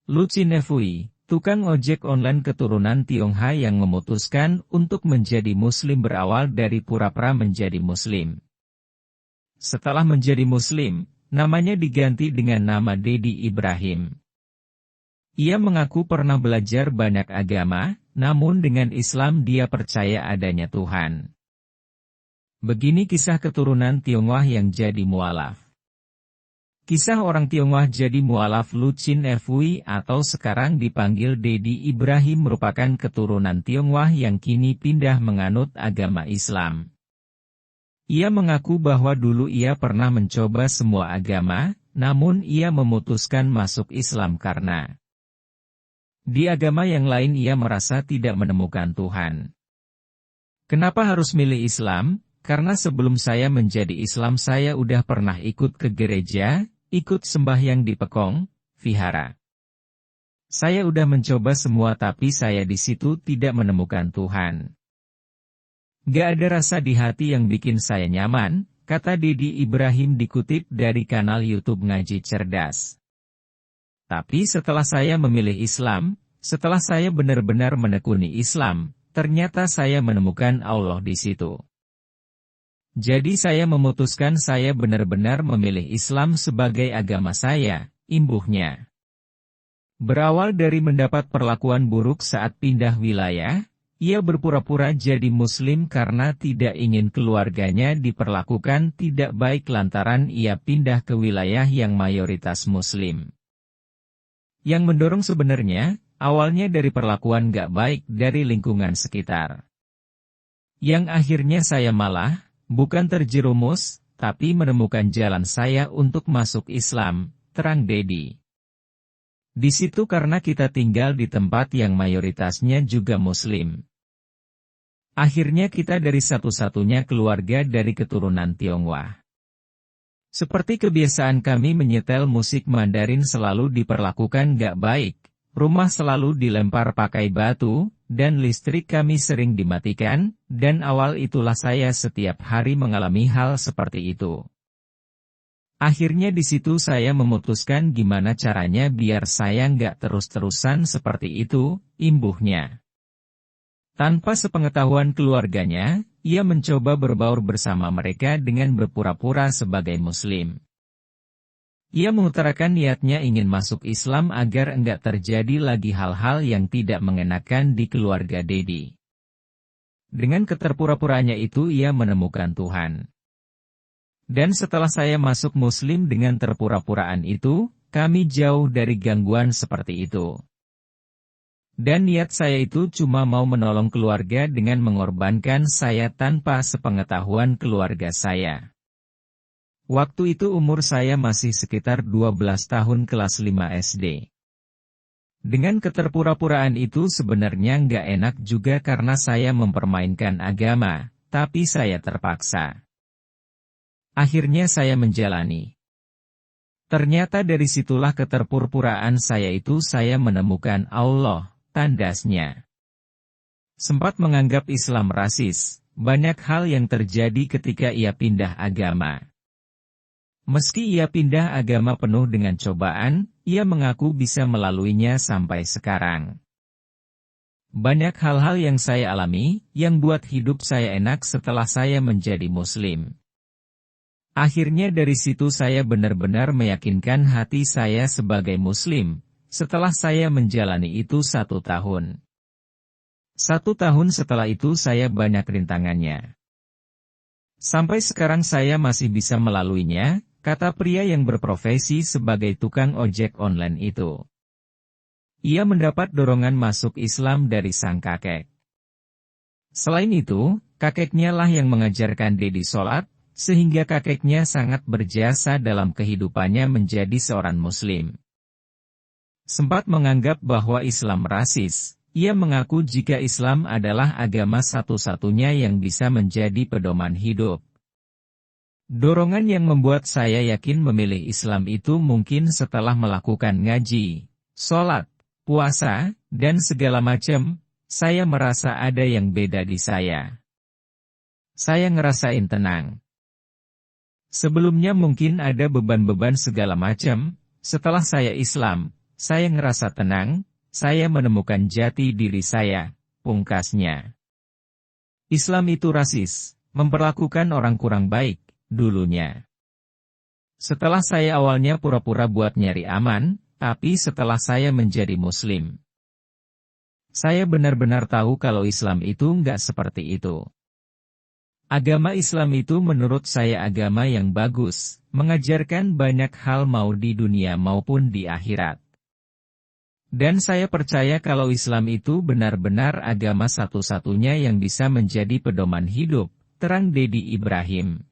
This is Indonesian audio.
Lucin Efui, tukang ojek online keturunan Tionghoa yang memutuskan untuk menjadi Muslim berawal dari pura-pura menjadi Muslim. Setelah menjadi Muslim, namanya diganti dengan nama Dedi Ibrahim. Ia mengaku pernah belajar banyak agama, namun dengan Islam dia percaya adanya Tuhan. Begini kisah keturunan Tionghoa yang jadi mualaf. Kisah orang Tionghoa jadi mualaf Lucin Efui atau sekarang dipanggil Dedi Ibrahim merupakan keturunan Tionghoa yang kini pindah menganut agama Islam. Ia mengaku bahwa dulu ia pernah mencoba semua agama, namun ia memutuskan masuk Islam karena di agama yang lain ia merasa tidak menemukan Tuhan. Kenapa harus milih Islam? Karena sebelum saya menjadi Islam saya udah pernah ikut ke gereja, ikut sembahyang di Pekong, vihara. Saya udah mencoba semua tapi saya di situ tidak menemukan Tuhan. Gak ada rasa di hati yang bikin saya nyaman, kata Dedi Ibrahim dikutip dari kanal YouTube Ngaji Cerdas. Tapi setelah saya memilih Islam, setelah saya benar-benar menekuni Islam, ternyata saya menemukan Allah di situ. Jadi saya memutuskan saya benar-benar memilih Islam sebagai agama saya, imbuhnya. Berawal dari mendapat perlakuan buruk saat pindah wilayah, ia berpura-pura jadi Muslim karena tidak ingin keluarganya diperlakukan tidak baik lantaran ia pindah ke wilayah yang mayoritas Muslim. Yang mendorong sebenarnya, awalnya dari perlakuan gak baik dari lingkungan sekitar. Yang akhirnya saya malah, bukan terjerumus, tapi menemukan jalan saya untuk masuk Islam, terang Dedi. Di situ karena kita tinggal di tempat yang mayoritasnya juga Muslim. Akhirnya kita dari satu-satunya keluarga dari keturunan Tionghoa. Seperti kebiasaan kami menyetel musik Mandarin selalu diperlakukan gak baik, rumah selalu dilempar pakai batu, dan listrik kami sering dimatikan, dan awal itulah saya setiap hari mengalami hal seperti itu. Akhirnya di situ saya memutuskan gimana caranya biar saya nggak terus-terusan seperti itu, imbuhnya. Tanpa sepengetahuan keluarganya, ia mencoba berbaur bersama mereka dengan berpura-pura sebagai Muslim. Ia mengutarakan niatnya ingin masuk Islam agar enggak terjadi lagi hal-hal yang tidak mengenakan di keluarga Dedi. Dengan keterpura-puranya itu ia menemukan Tuhan. Dan setelah saya masuk Muslim dengan terpura-puraan itu, kami jauh dari gangguan seperti itu. Dan niat saya itu cuma mau menolong keluarga dengan mengorbankan saya tanpa sepengetahuan keluarga saya. Waktu itu umur saya masih sekitar 12 tahun kelas 5 SD. Dengan keterpura-puraan itu sebenarnya nggak enak juga karena saya mempermainkan agama, tapi saya terpaksa. Akhirnya saya menjalani. Ternyata dari situlah keterpura-puraan saya itu saya menemukan Allah, tandasnya. Sempat menganggap Islam rasis, banyak hal yang terjadi ketika ia pindah agama. Meski ia pindah agama penuh dengan cobaan, ia mengaku bisa melaluinya sampai sekarang. Banyak hal-hal yang saya alami, yang buat hidup saya enak setelah saya menjadi Muslim. Akhirnya dari situ saya benar-benar meyakinkan hati saya sebagai Muslim, setelah saya menjalani itu 1 tahun. 1 tahun setelah itu saya banyak rintangannya. Sampai sekarang saya masih bisa melaluinya, kata pria yang berprofesi sebagai tukang ojek online itu. Ia mendapat dorongan masuk Islam dari sang kakek. Selain itu, kakeknya lah yang mengajarkan Dedi sholat, sehingga kakeknya sangat berjasa dalam kehidupannya menjadi seorang Muslim. Sempat menganggap bahwa Islam rasis, ia mengaku jika Islam adalah agama satu-satunya yang bisa menjadi pedoman hidup. Dorongan yang membuat saya yakin memilih Islam itu mungkin setelah melakukan ngaji, sholat, puasa, dan segala macam, saya merasa ada yang beda di saya. Saya ngerasain tenang. Sebelumnya mungkin ada beban-beban segala macam, setelah saya Islam, saya ngerasa tenang, saya menemukan jati diri saya, pungkasnya. Islam itu rasis, memperlakukan orang kurang baik, dulunya. Setelah saya awalnya pura-pura buat nyari aman, tapi setelah saya menjadi Muslim, saya benar-benar tahu kalau Islam itu nggak seperti itu. Agama Islam itu menurut saya agama yang bagus, mengajarkan banyak hal mau di dunia maupun di akhirat. Dan saya percaya kalau Islam itu benar-benar agama satu-satunya yang bisa menjadi pedoman hidup, terang Dedi Ibrahim.